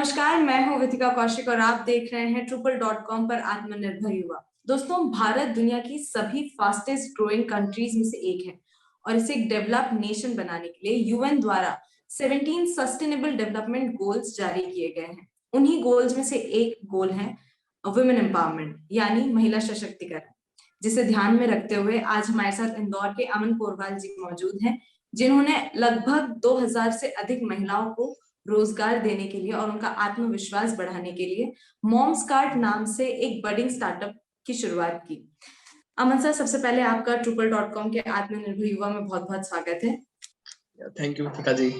नमस्कार, मैं हूं विथिका कौशिक और आप देख रहे हैं Trueple.com पर आत्मनिर्भर युवा। दोस्तों, भारत दुनिया की सभी फास्टेस्ट ग्रोइंग कंट्रीज में से एक है और इसे एक डेवलप्ड नेशन बनाने के लिए यूएन द्वारा 17 सस्टेनेबल डेवलपमेंट गोल्स जारी किए गए हैं। उन्हीं गोल्स में से एक गोल है वुमेन एम्पावरमेंट यानी महिला सशक्तिकरण, जिसे ध्यान में रखते हुए आज हमारे साथ इंदौर के अमन पोरवाल जी मौजूद हैं, जिन्होंने लगभग 2000 से अधिक महिलाओं को रोजगार देने के लिए और उनका आत्मविश्वास बढ़ाने के लिए मॉम्स कार्ट नाम से एक बडिंग स्टार्टअप की शुरुआत की। अमन सर, सबसे पहले आपका Trueple.com के आत्मनिर्भर युवा में बहुत बहुत स्वागत है। Thank you Vithika ji.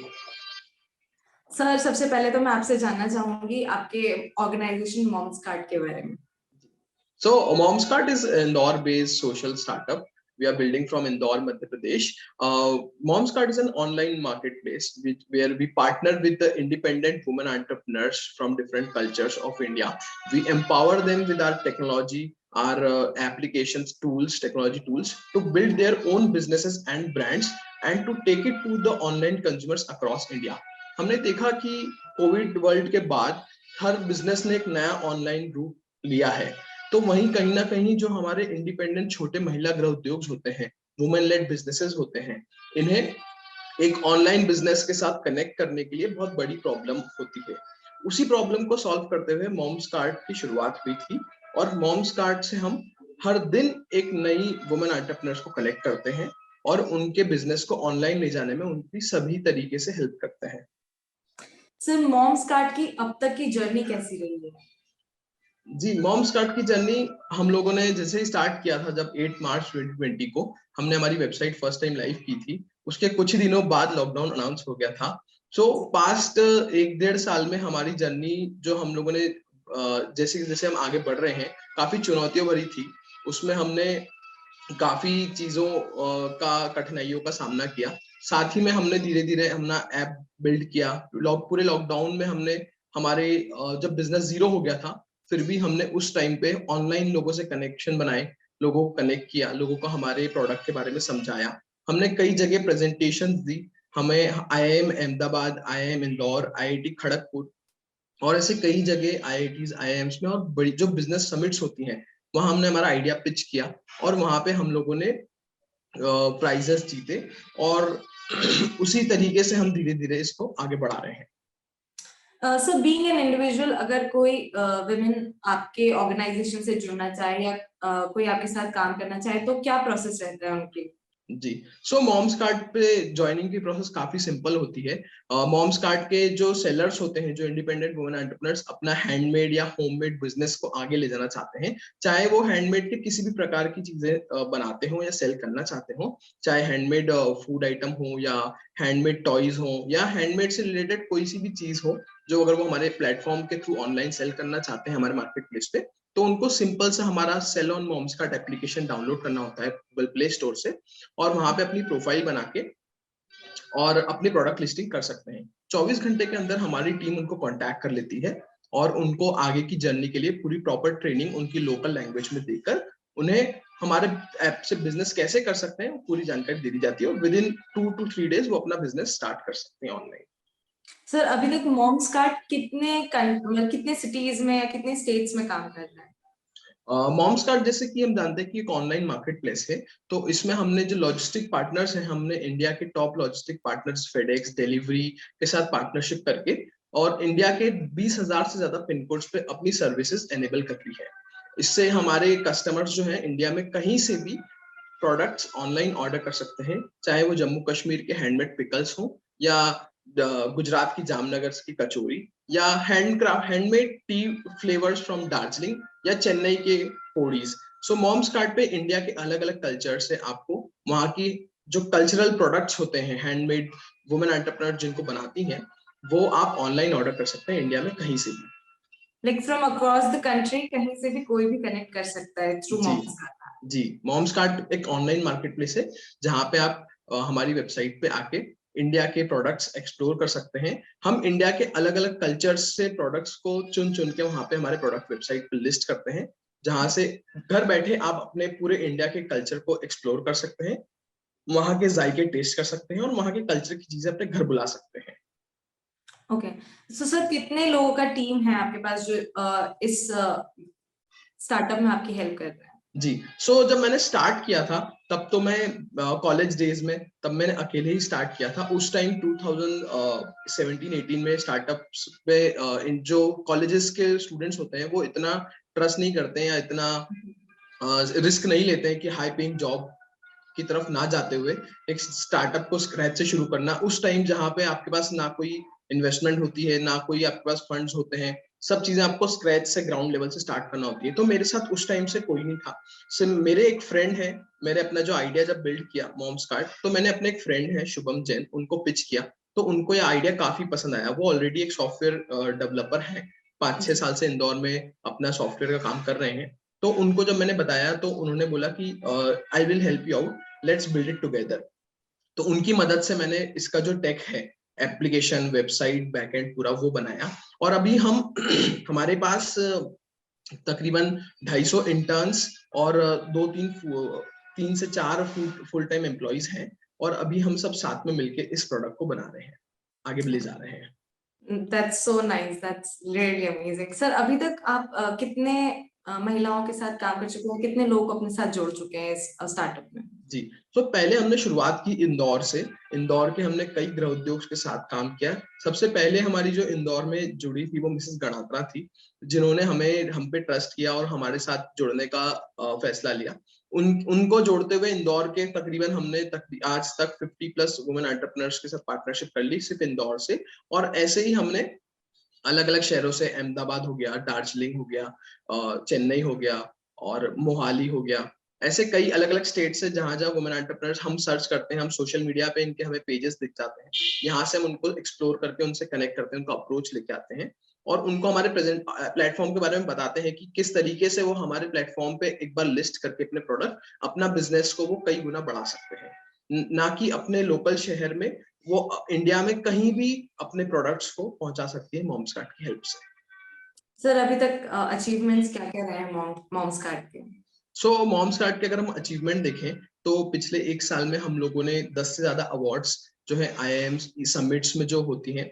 Sir, सबसे पहले तो मैं आपसे जानना चाहूंगी आपके ऑर्गेनाइजेशन मॉम्स कार्ट के बारे में। So Moms Cart is an Indore-based social startup. We are building from Indore, Madhya Pradesh. Moms Cart is an online marketplace where we partner with the independent women entrepreneurs from different cultures of India. We empower them with our technology, our applications, tools, technology tools to build their own businesses and brands and to take it to the online consumers across India. हमने देखा कि Covid world के बाद हर business ने एक नया online रूप लिया है, तो वहीं कहीं ना कहीं जो हमारे इंडिपेंडेंट छोटे महिला गृह उद्योग होते हैं, वुमेन लेड बिजनेसेस होते हैं, इन्हें एक ऑनलाइन बिजनेस के साथ कनेक्ट करने के लिए बहुत बड़ी प्रॉब्लम होती है। उसी प्रॉब्लम को सॉल्व करते हुए मॉम्स कार्ट की शुरुआत हुई थी और मॉम्स कार्ट से हम हर दिन एक नई वुमेन एंटरप्रेन्योर्स को कलेक्ट करते हैं और उनके बिजनेस को ऑनलाइन ले जाने में उनकी सभी तरीके से हेल्प करते हैं। सर, मॉम्स कार्ट की अब तक की जर्नी कैसी रही है? जी, मॉम्स कार्ट की जर्नी हम लोगों ने जैसे ही स्टार्ट किया था, जब 8 मार्च 2020 को हमने हमारी वेबसाइट फर्स्ट टाइम लाइव की थी, उसके कुछ ही दिनों बाद लॉकडाउन अनाउंस हो गया था। सो पास्ट 1-1.5 साल में हमारी जर्नी जो हम लोगों ने जैसे जैसे हम आगे बढ़ रहे हैं, काफी चुनौतियों भरी थी। उसमें हमने काफी चीजों का कठिनाइयों का सामना किया। साथ ही में हमने धीरे धीरे अपना ऐप बिल्ड किया। पूरे लॉकडाउन में हमने हमारे जब बिजनेस जीरो हो गया था, फिर भी हमने उस टाइम पे ऑनलाइन लोगों से कनेक्शन बनाए, लोगों को कनेक्ट किया, लोगों को हमारे प्रोडक्ट के बारे में समझाया। हमने कई जगह प्रेजेंटेशन दी। हमें IIM Ahmedabad, IIM Indore, IIT Kharagpur और ऐसे कई जगह IITs, IIMs में और बड़ी जो बिजनेस समिट्स होती हैं, वहां हमने हमारा आइडिया पिच किया और वहां पे हम लोगों ने प्राइजेस जीते और उसी तरीके से हम धीरे धीरे इसको आगे बढ़ा रहे हैं। सर, बीइंग एन इंडिविजुअल, अगर कोई विमेन आपके ऑर्गेनाइजेशन से जुड़ना चाहे या कोई आपके साथ काम करना चाहे, तो क्या प्रोसेस रहता है उनके? जी, सो मॉम्स कार्ट पे ज्वाइनिंग की प्रोसेस काफी सिंपल होती है। मॉम्स कार्ट के जो सेलर्स होते हैं, जो इंडिपेंडेंट वुमेन एंटरप्रेन्योर्स अपना हैंडमेड या होममेड बिजनेस को आगे ले जाना चाहते हैं, चाहे वो हैंडमेड के किसी भी प्रकार की चीजें बनाते हो या सेल करना चाहते हो, चाहे हैंडमेड फूड आइटम हो या हैंडमेड टॉयज हो या हैंडमेड से रिलेटेड कोई सी भी चीज हो, जो अगर वो हमारे प्लेटफॉर्म के थ्रू ऑनलाइन सेल करना चाहते हैं हमारे मार्केट प्लेस पे, तो उनको सिंपल से हमारा sell on Moms Cart application download करना होता है गूगल प्ले स्टोर से और वहां पे अपनी प्रोफाइल बना के और अपनी प्रोडक्ट लिस्टिंग कर सकते हैं। 24 घंटे के अंदर हमारी टीम उनको कांटेक्ट कर लेती है और उनको आगे की जर्नी के लिए पूरी प्रॉपर ट्रेनिंग उनकी लोकल लैंग्वेज में देकर उन्हें हमारे ऐप से बिजनेस कैसे कर सकते हैं पूरी जानकारी दे दी जाती है और विद इन 2 to 3 डेज वो अपना बिजनेस स्टार्ट कर सकते हैं ऑनलाइन। सर, अभी तक मॉम्स कार्ट कितने सिटीज में या कितने स्टेट्स में काम कर रहा है? मॉम्स कार्ट जैसे कि हम जानते हैं कि एक ऑनलाइन मार्केट प्लेस है, तो इसमें हमने जो लॉजिस्टिक पार्टनर्स हैं, हमने इंडिया के top logistic partners FedEx, delivery के साथ पार्टनरशिप करके और इंडिया के 20,000 से ज्यादा पिन कोड्स पे अपनी सर्विसेज एनेबल कर ली है। इससे हमारे कस्टमर्स जो हैं इंडिया में कहीं से भी प्रोडक्ट्स ऑनलाइन ऑर्डर कर सकते हैं, चाहे वो जम्मू कश्मीर के हैंडमेड पिकल्स हो या गुजरात की जामनगर की कचौरी या handmade T flavours from Darjeeling या चेन्नई के पोडीज। सो मॉम्स कार्ट पे इंडिया के अलग अलग कल्चर से आपको वहाँ की जो कल्चरल प्रोडक्ट्स होते हैं, हैंडमेड वुमेन एंटरप्रेन्योर जिनको बनाती हैं, वो आप ऑनलाइन ऑर्डर कर सकते हैं इंडिया में कहीं से भी। Like from across the country, कहीं से भी कोई भी कनेक्ट कर सकता है थ्रू मॉम्स कार्ट? जी, मॉम्स कार्ट एक ऑनलाइन मार्केट प्लेस है जहाँ पे आप हमारी वेबसाइट पे आके इंडिया के प्रोडक्ट्स एक्सप्लोर कर सकते हैं। हम इंडिया के अलग अलग कल्चर्स से प्रोडक्ट्स को चुन चुन के वहां पे हमारे प्रोडक्ट वेबसाइट पे लिस्ट करते हैं, जहां से घर बैठे आप अपने पूरे इंडिया के कल्चर को एक्सप्लोर कर सकते हैं, वहां के जायके टेस्ट कर सकते हैं और वहां के कल्चर की चीजें अपने घर बुला सकते हैं। ओके, सो सर कितने लोगों का टीम है आपके पास जो इस स्टार्टअप में आपकी हेल्प कर रहा है? जी, जब मैंने स्टार्ट किया था तब तो मैं कॉलेज डेज में तब मैंने अकेले ही स्टार्ट किया था। उस टाइम 2017-18 में स्टार्टअप्स पे जो कॉलेजेस के स्टूडेंट्स होते हैं वो इतना ट्रस्ट नहीं करते हैं या इतना रिस्क नहीं लेते हैं कि हाई पेइंग जॉब की तरफ ना जाते हुए एक स्टार्टअप को स्क्रैच से शुरू करना। उस टाइम जहाँ पे आपके पास ना कोई इन्वेस्टमेंट होती है, ना कोई आपके पास फंड्स होते हैं, सब चीजें आपको स्क्रैच से ग्राउंड लेवल से स्टार्ट करना होती है। तो मेरे साथ उस टाइम से कोई नहीं था। सिर्फ मेरे एक फ्रेंड है, मैंने अपना जो आइडिया जब बिल्ड किया मॉम्स कार्ड, तो मैंने अपने एक फ्रेंड है शुभम जैन, उनको पिच किया। तो उनको ये आइडिया काफी पसंद आया। वो ऑलरेडी एक सॉफ्टवेयर डेवलपर है, 5-6 साल से इंदौर में अपना सॉफ्टवेयर का काम कर रहे हैं। तो उनको जब मैंने बताया तो उन्होंने बोला कि I will help you out, let's build it together. तो उनकी मदद से मैंने इसका जो टेक है, एप्लीकेशन, वेबसाइट, बैकएंड, पूरा वो बनाया। और अभी हम हमारे पास तकरीबन 250 इंटर्न्स और 3 से 4 फुल टाइम एम्प्लॉइज हैं। और अभी हम सब साथ में मिलके इस प्रोडक्ट को बना रहे हैं, आगे भी ले जा रहे हैं। That's so nice. That's really amazing. Sir अभी तक आप कितने महिलाओं के साथ काम कर चुके हैं, कितने लोग अपने साथ जोड़ चुके हैं इस स्टार्टअप में? जी, तो पहले हमने शुरुआत की इंदौर से। इंदौर के हमने कई गृह उद्योग के साथ काम किया। सबसे पहले हमारी जो इंदौर में जुड़ी थी वो मिसेस गणात्रा थी, जिन्होंने हम पे ट्रस्ट किया और हमारे साथ जुड़ने का फैसला लिया। उनको जोड़ते हुए इंदौर के तकरीबन हमने आज तक 50+ वुमेन एंटरप्रेन्योर्स के साथ पार्टनरशिप कर ली, सिर्फ इंदौर से। और ऐसे ही हमने अलग अलग शहरों से, अहमदाबाद हो गया, दार्जिलिंग हो गया, चेन्नई हो गया और मोहाली हो गया, ऐसे कई अलग अलग स्टेट से जहां जहां वुमेन एंटरप्रेन्योर्स हम सर्च करते हैं, हम सोशल मीडिया पे इनके हमें पेजेस दिख जाते हैं, यहाँ से हम उनको एक्सप्लोर करके उनसे कनेक्ट करते हैं, उनको अप्रोच लेके आते हैं और उनको हमारे प्रेजेंट प्लेटफॉर्म के बारे में बताते हैं कि किस तरीके से वो हमारे प्लेटफॉर्म पे एक बार लिस्ट करके अपने प्रोडक्ट, अपना बिजनेस को वो कई गुना बढ़ा सकते हैं, ना कि अपने लोकल शहर में, वो इंडिया में कहीं भी अपने प्रोडक्ट्स को पहुंचा सकती है मॉम्स कार्ड की हेल्प से। सर अभी तक अचीवमेंट्स क्या क्या रहे हैं मॉम्स कार्ड के? मॉम्स कार्ड के अगर हम अचीवमेंट देखें तो पिछले 1 साल में हम लोगों ने 10 से ज्यादा अवार्ड्स जो है IIM समिट्स में जो होती हैं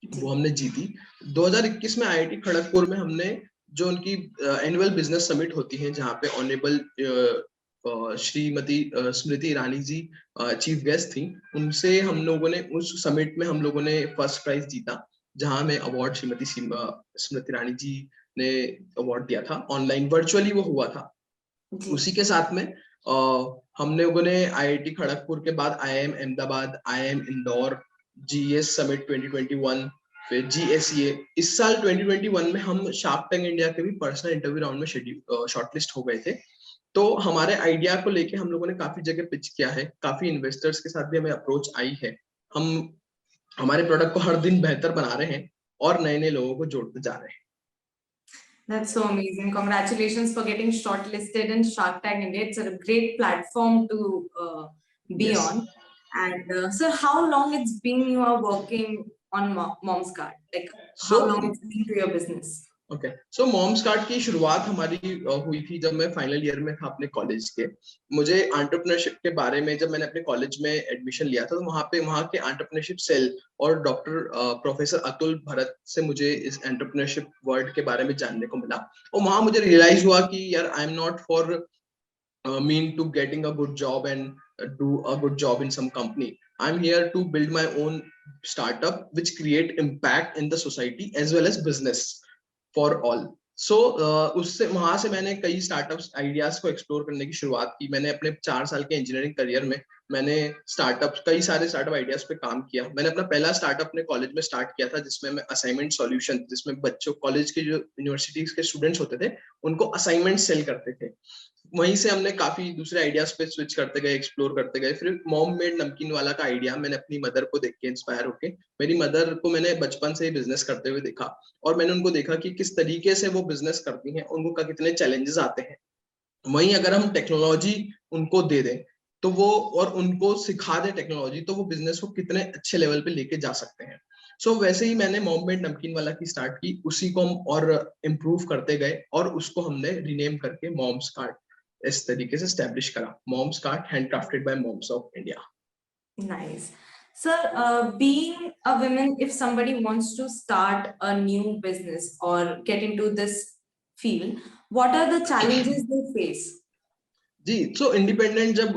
वो हमने जीती। 2021 में IIT खड़गपुर में हमने जो उनकी एनुअल बिजनेस समिट होती है, जहाँ पे honourable Shrimati Smriti Irani ji chief guest थी, उनसे हम लोगों ने उस समिट में हम लोगों ने फर्स्ट प्राइज जीता, जहाँ हमें अवार्ड श्रीमती स्मृति ईरानी जी ने अवार्ड दिया था। ऑनलाइन वर्चुअली वो हुआ था। उसी के साथ में हम लोगों ने IIT खड़गपुर के बाद IIM Ahmedabad, IIM Indore, GES summit 2021, फिर GSEA। इस साल 2021 में हम शार्क टैंक इंडिया के भी पर्सनल इंटरव्यू राउंड में शॉर्टलिस्ट हो गए थे। तो हमारे आइडिया को लेके हम लोगों ने काफी जगह पिच किया है, काफी इन्वेस्टर्स के साथ भी हमें अप्रोच आई है। हम हमारे प्रोडक्ट को हर दिन बेहतर बना रहे हैं और नए नए लोगों को जोड़ते जा रहे हैं। That's so amazing. Congratulations for getting shortlisted in Shark Tank India. It's a great platform to be Yes. on. And sir, how long it's been you are working on Mom's Card? Like how long it's been to your business? Okay, so Moms Card की शुरुआत हमारी हुई थी जब मैं final year में था अपने कॉलेज के। मुझे एंटरप्रेन्योरशिप के बारे में, जब मैंने अपने कॉलेज में एडमिशन लिया था, तो वहाँ के एंटरप्रेन्योरशिप सेल और डॉक्टर प्रोफेसर अतुल भरत से मुझे इस एंटरप्रेन्योरशिप वर्ड के बारे में जानने को मिला। और वहां मुझे रियलाइज हुआ कि यार, I am not for mean to getting a good job and do a good job in some company. I'm here to build my own startup which create impact in the society as well as business for all. So उससे वहां से मैंने कई startups ideas को explore करने की शुरुआत की। मैंने अपने 4 साल के इंजीनियरिंग करियर में मैंने कई सारे स्टार्टअप आइडियाज पे काम किया। मैंने अपना पहला स्टार्टअप अपने कॉलेज में स्टार्ट किया था, जिसमें मैं असाइनमेंट सॉल्यूशन, जिसमें बच्चों, कॉलेज के जो यूनिवर्सिटीज के स्टूडेंट्स होते थे, उनको असाइनमेंट सेल करते थे। वहीं से हमने काफी दूसरे आइडियाज पे स्विच करते गए, एक्सप्लोर करते गए। फिर मॉम मेड नमकीन वाला का आइडिया मैंने अपनी मदर को देख के इंस्पायर होके, मेरी मदर को मैंने बचपन से ही बिजनेस करते हुए देखा और मैंने उनको देखा कि किस तरीके से वो बिजनेस करती हैं, उनको कितने चैलेंजेस आते हैं। वहीं अगर हम टेक्नोलॉजी उनको दे दें तो वो, और उनको सिखा दे टेक्नोलॉजी, तो वो बिजनेस को कितने अच्छे लेवल पे लेके जा सकते हैं। वैसे ही मैंने मॉम मेड नमकीन वाला की स्टार्ट की, उसी को हम और इम्प्रूव करते गए और उसको हमने रीनेम करके मॉम्स कार्ड इस तरीके से स्टैब्लिश करा, Moms Card hand crafted by moms of India. Nice. Sir, being a woman, if somebody wants to start a new business or get into this field, what are the challenges they face? जी, तो independent जब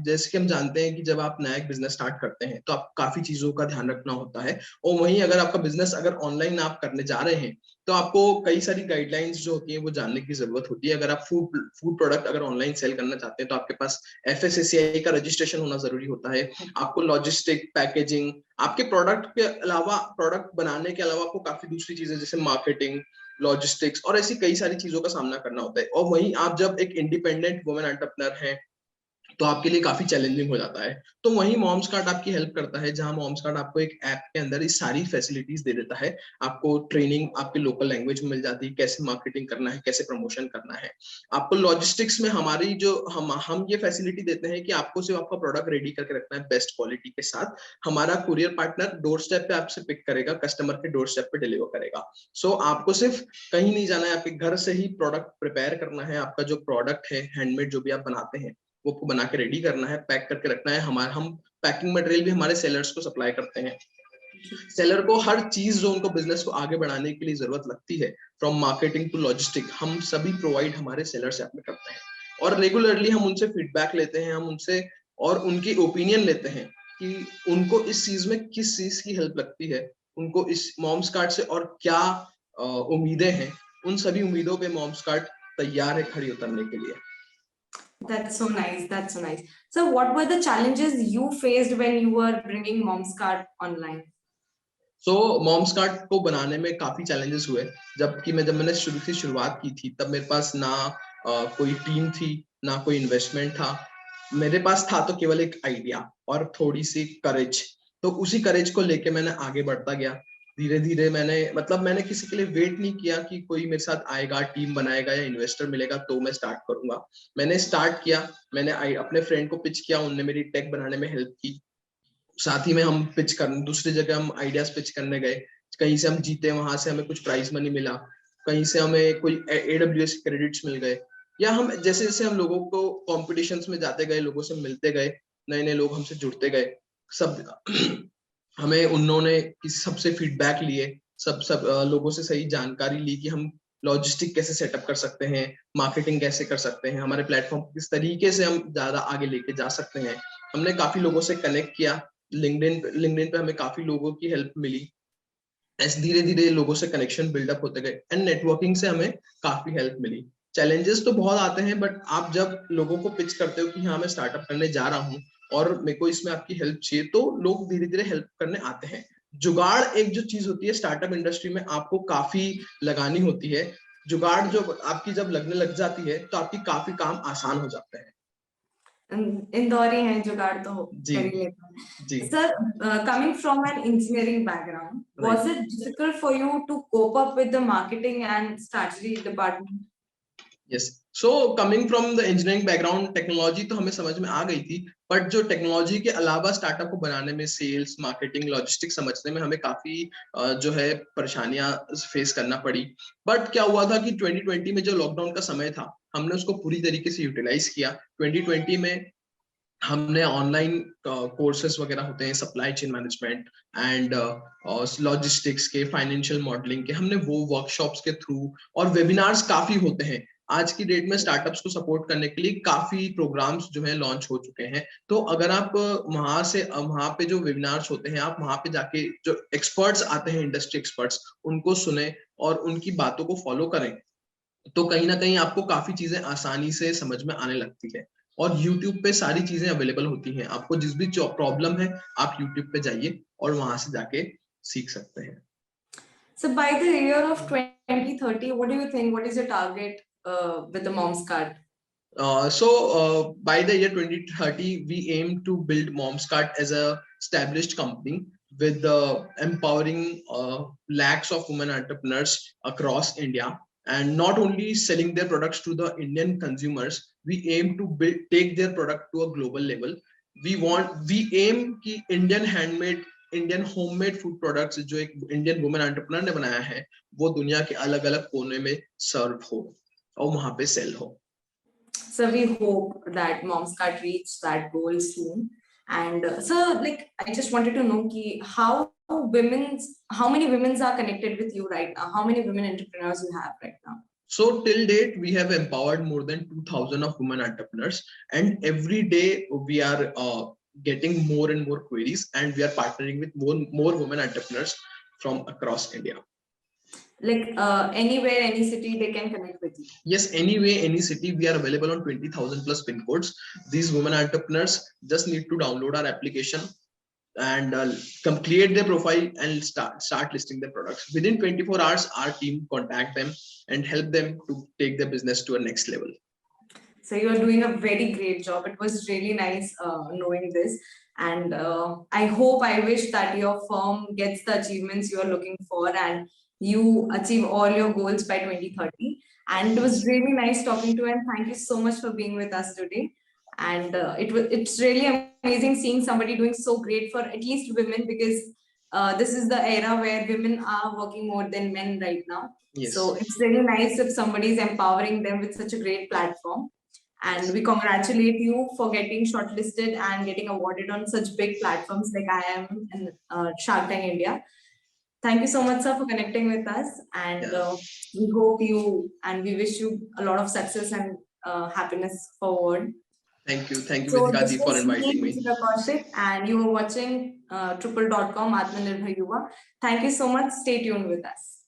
जैसे कि हम जानते हैं कि जब आप नया एक बिजनेस स्टार्ट करते हैं तो आप काफी चीजों का ध्यान रखना होता है। और वहीं अगर आपका बिजनेस अगर ऑनलाइन आप करने जा रहे हैं तो आपको कई सारी गाइडलाइंस जो होती हैं वो जानने की जरूरत होती है। अगर आप फूड प्रोडक्ट अगर ऑनलाइन सेल करना चाहते हैं तो आपके पास FSSAI का रजिस्ट्रेशन होना जरूरी होता है। आपको लॉजिस्टिक, पैकेजिंग, आपके प्रोडक्ट के अलावा, प्रोडक्ट बनाने के अलावा आपको काफी दूसरी चीजें जैसे मार्केटिंग, लॉजिस्टिक्स और ऐसी कई सारी चीजों का सामना करना होता है। और वहीं आप जब एक इंडिपेंडेंट वुमेन एंटरप्रेन्योर हैं तो आपके लिए काफी चैलेंजिंग हो जाता है। तो वहीं मॉम्स कार्ड आपकी हेल्प करता है, जहां मॉम्स कार्ड आपको एक ऐप के अंदर ये सारी फैसिलिटीज दे देता है। आपको ट्रेनिंग आपके लोकल लैंग्वेज में मिल जाती है, कैसे मार्केटिंग करना है, कैसे प्रमोशन करना है। आपको लॉजिस्टिक्स में हमारी जो हम ये फैसिलिटी देते हैं कि आपको सिर्फ आपका प्रोडक्ट रेडी करके रखना है बेस्ट क्वालिटी के साथ। हमारा कुरियर पार्टनर डोर स्टेप पे आपसे पिक करेगा, कस्टमर के डोर स्टेप पे डिलीवर करेगा। सो आपको सिर्फ कहीं नहीं जाना है, आपके घर से ही प्रोडक्ट प्रिपेयर करना है। आपका जो प्रोडक्ट है हैंडमेड जो भी आप बनाते हैं वो को बना के रेडी करना है, पैक करके रखना है। हम पैकिंग मटेरियल भी हमारे सेलर्स को सप्लाई करते हैं। सेलर को हर चीज जो उनको बिजनेस को आगे बढ़ाने के लिए जरूरत लगती है, फ्रॉम मार्केटिंग टू लॉजिस्टिक, हम सभी प्रोवाइड हमारे सेलर्स ऐप में करते हैं। और रेगुलरली हम उनसे फीडबैक लेते हैं, हम उनसे और उनकी ओपिनियन लेते हैं कि उनको इस चीज में किस चीज की हेल्प लगती है, उनको इस मॉम्स कार्ड से और क्या उम्मीदें हैं। उन सभी उम्मीदों पे मॉम्स कार्ड तैयार है खड़ी उतरने के लिए। That's so nice. That's so nice. So, what were the challenges you faced when you were bringing Mom's Card online? So Moms card को बनाने में काफी चैलेंजेस हुए। जब मैंने शुरुआत की थी तब मेरे पास ना कोई टीम थी, ना कोई इन्वेस्टमेंट था। मेरे पास था तो केवल एक आइडिया और थोड़ी सी करेज। तो उसी करेज को लेके मैंने आगे बढ़ता गया। धीरे धीरे मैंने किसी के लिए वेट नहीं किया कि कोई मेरे साथ आएगा, टीम बनाएगा या इन्वेस्टर मिलेगा तो मैं स्टार्ट करूंगा। मैंने स्टार्ट किया, मैंने अपने फ्रेंड को पिच किया, उनने मेरी टेक बनाने में हेल्प की। साथ ही में हम दूसरी जगह हम आइडियाज पिच करने गए, कहीं से हम जीते, वहां से हमें कुछ प्राइज मनी मिला, कहीं से हमें कोई AWS क्रेडिट्स मिल गए, या हम जैसे जैसे हम लोगों को कॉम्पिटिशन्स में जाते गए, लोगों से मिलते गए, नए नए लोग हमसे जुड़ते गए, सब हमें उन्होंने सबसे फीडबैक लिए, सब लोगों से सही जानकारी ली कि हम लॉजिस्टिक कैसे सेटअप कर सकते हैं, मार्केटिंग कैसे कर सकते हैं, हमारे प्लेटफॉर्म किस तरीके से हम ज्यादा आगे लेके जा सकते हैं। हमने काफी लोगों से कनेक्ट किया, लिंक्डइन पे हमें काफी लोगों की हेल्प मिली। ऐसे धीरे धीरे लोगों से कनेक्शन बिल्डअप होते गए एंड नेटवर्किंग से हमें काफी हेल्प मिली। चैलेंजेस तो बहुत आते हैं, बट आप जब लोगों को पिच करते हो कि हाँ मैं स्टार्टअप करने जा रहा हूँ और मेरे को इसमें आपकी हेल्प चाहिए, तो लोग धीरे धीरे हेल्प करने आते हैं। जुगाड़ एक जो चीज होती है स्टार्टअप इंडस्ट्री में, आपको काफी लगानी होती है। जुगाड़ जो आपकी जब लगने लग जाती है तो आपकी काफी काम आसान हो जाते हैं। इंदौरी हैं, जुगाड़ तो जी कर ही लेते हैं. जी। Sir, coming from an engineering background, was right. it difficult for you to cope up with the marketing and strategy department? Yes, so coming from the engineering background, technology तो हमें समझ में आ गई थी, बट जो टेक्नोलॉजी के अलावा startup को बनाने में, सेल्स, मार्केटिंग, लॉजिस्टिक्स समझने में हमें काफी जो है परेशानियां फेस करना पड़ी। बट क्या हुआ था कि 2020 में जो लॉकडाउन का समय था, हमने उसको पूरी तरीके से यूटिलाइज किया। 2020 में हमने ऑनलाइन कोर्सेज वगैरह होते हैं, supply chain management and logistics के, फाइनेंशियल मॉडलिंग के, हमने वो वर्कशॉप्स के थ्रू, और वेबिनार्स काफी होते हैं। आज की डेट में स्टार्टअप्स को सपोर्ट करने के लिए काफी प्रोग्राम्स जो है लॉन्च हो चुके हैं। तो अगर आप वहां पे जो वेबिनार्स होते हैं, आप वहां पे जाके जो एक्सपर्ट्स आते हैं, इंडस्ट्री एक्सपर्ट्स, उनको सुने और उनकी बातों को फॉलो करें, तो कहीं ना कहीं आपको काफी चीजें आसानी से समझ में आने लगती है। और YouTube पे सारी चीजें अवेलेबल होती हैं, आपको जिस भी प्रॉब्लम है आप YouTube पे जाइए और वहां से जाके सीख सकते हैं। So by the year of 2030, what do you think? What is your target with the Mom's Card? By the year 2030, we aim to build Momscart as a established company with empowering lakhs of women entrepreneurs across India, and not only selling their products to the Indian consumers, we aim to take their product to a global level. We aim कि Indian handmade, Indian homemade food products जो एक Indian women entrepreneur ने बनाया है, वो दुनिया के अलग अलग कोने में सर्व हो और वहां पे सेल हो। So we hope that Mom's Card reach that goal soon. And like, I just wanted to know how many women are connected with you right now? How many women entrepreneurs you have right now? So till date, we have empowered more than 2,000 of women entrepreneurs, and every day we are getting more and more queries, and we are partnering with more women entrepreneurs from across India. Like anywhere, any city, they can connect with you? Yes, anyway, any city. We are available on 20,000 plus pin codes. These women entrepreneurs just need to download our application and create their profile and start listing their products. Within 24 hours, our team contact them and help them to take their business to a next level. So you are doing a very great job. It was really nice knowing this. And I wish that your firm gets the achievements you are looking for and you achieve all your goals by 2030. And it was really nice talking to you, and thank you so much for being with us today. And it's really amazing seeing somebody doing so great for at least women, because this is the era where women are working more than men right now. Yes. So it's really nice if somebody is empowering them with such a great platform. And we congratulate you for getting shortlisted and getting awarded on such big platforms like IIM and Shark Tank India. Thank you so much, sir, for connecting with us. And we hope you and we wish you a lot of success and happiness forward. Thank you, So Vidika this ji, for was inviting me. Vidika Kaushik, and you were watching Truple.com Atmanirbhar Yuva. Thank you so much. Stay tuned with us.